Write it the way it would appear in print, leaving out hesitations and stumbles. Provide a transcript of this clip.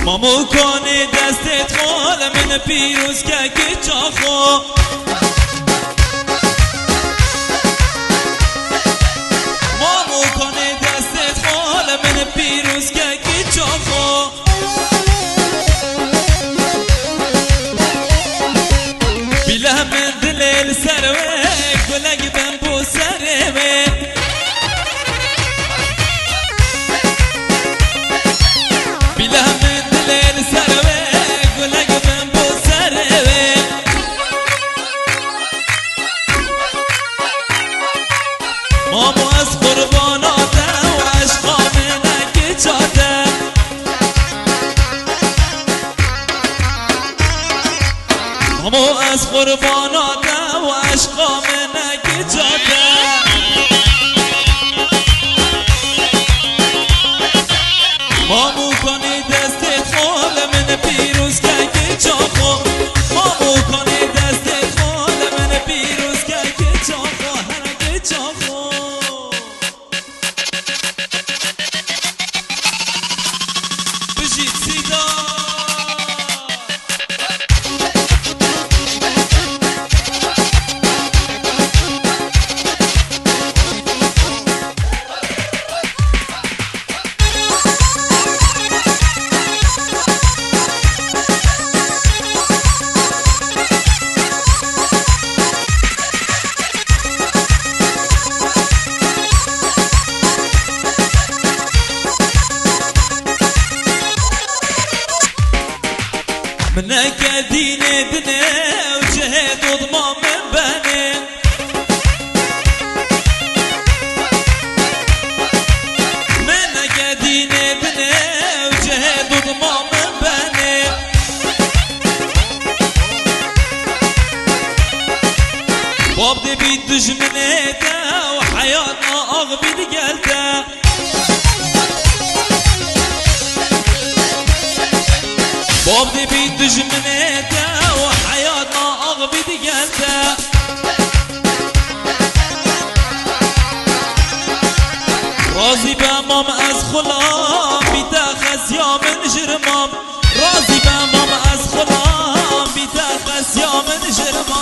مامو کنی دستت خال من پیروز که چاخو مامو کنی دستت خال من پیروز که چاخو بیله من دلیل سروه گلگ بن بو سروه بیله من دلیل سروه گلگ بن بو سروه مامو از قرباناته و عشقا منک جاده مامو از قرباناته و عشقا منک جاده مامو کنی دستت خال من پیروز که چاخو مامو کنی دستت خال من پیروز که چاخو هرگه چاخو بشید سیدا منك ديني بني وجهد وضمام من بني منك ديني بني وجهد وضمام من بني باب دي بيت دجمنيته وحياتنا اغبي دقلته باب دي بيت دجمنيته وحياتنا اغبي دقلته رازي بامام از خلام بيتاخز يا من جرمام رازي بامام از خلام بيتاخز يا من جرمام